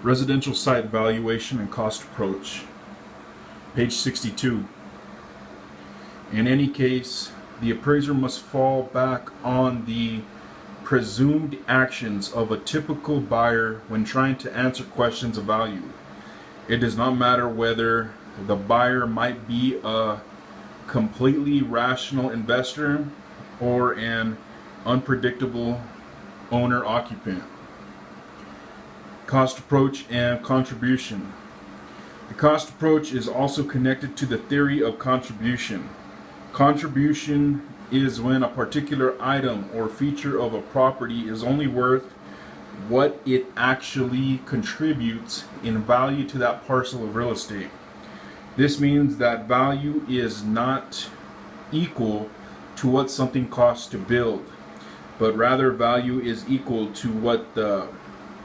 Residential site valuation and cost approach. Page 62. In any case, the appraiser must fall back on the presumed actions of a typical buyer when trying to answer questions of value. It does not matter whether the buyer might be a completely rational investor or an unpredictable owner-occupant. Cost approach and contribution. The cost approach is also connected to the theory of contribution. Contribution is when a particular item or feature of a property is only worth what it actually contributes in value to that parcel of real estate. This means that value is not equal to what something costs to build, but rather value is equal to what the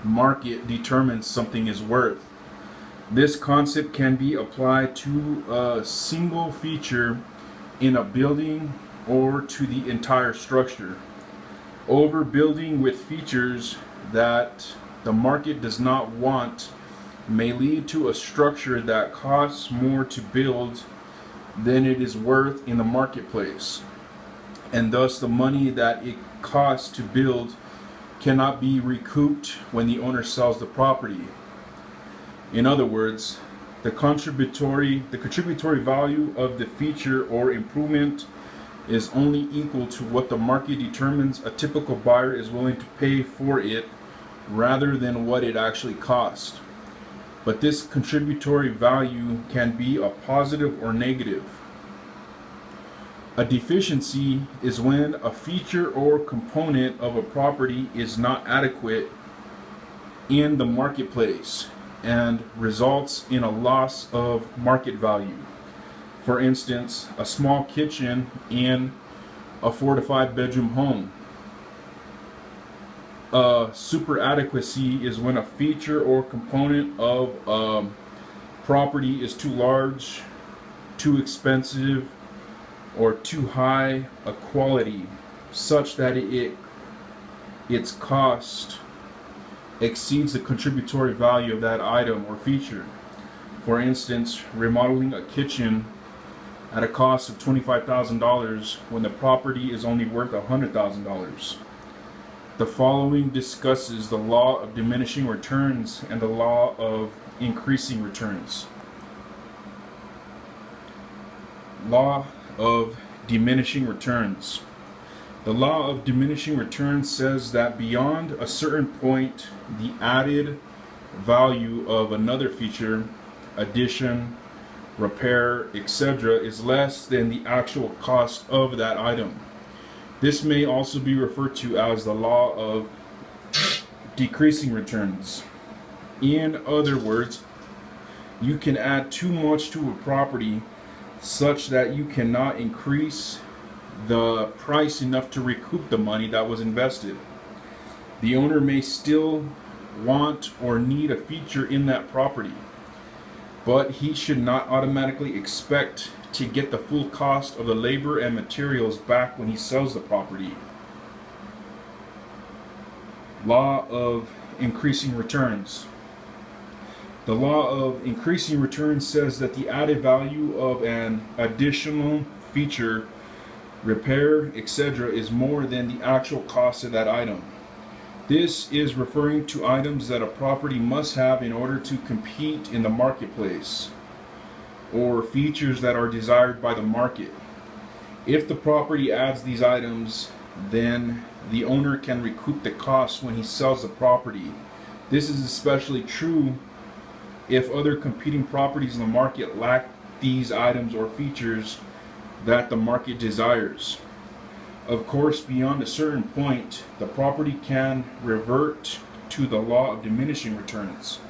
market determines something is worth. This concept can be applied to a single feature in a building or to the entire structure. Overbuilding with features that the market does not want may lead to a structure that costs more to build than it is worth in the marketplace, and thus the money that it costs to build cannot be recouped when the owner sells the property. In other words, the contributory value of the feature or improvement is only equal to what the market determines a typical buyer is willing to pay for it rather than what it actually cost. But this contributory value can be a positive or negative. A deficiency is when a feature or component of a property is not adequate in the marketplace and results in a loss of market value. For instance, a small kitchen in a 4 to 5 bedroom home. A super adequacy is when a feature or component of a property is too large, too expensive, or too high a quality such that its cost exceeds the contributory value of that item or feature. For instance, remodeling a kitchen at a cost of $25,000 when the property is only worth $100,000. The following discusses the law of diminishing returns and the law of increasing returns. Law of diminishing returns. The law of diminishing returns says that beyond a certain point, the added value of another feature, addition, repair, etc., is less than the actual cost of that item. This may also be referred to as the law of decreasing returns. In other words, you can add too much to a property such that you cannot increase the price enough to recoup the money that was invested. The owner may still want or need a feature in that property, but he should not automatically expect to get the full cost of the labor and materials back when he sells the property. Law of increasing returns. The law of increasing returns says that the added value of an additional feature, repair, etc. is more than the actual cost of that item. This is referring to items that a property must have in order to compete in the marketplace, or features that are desired by the market. If the property adds these items, then the owner can recoup the cost when he sells the property. This is especially true if other competing properties in the market lack these items or features that the market desires. Of course, beyond a certain point, the property can revert to the law of diminishing returns.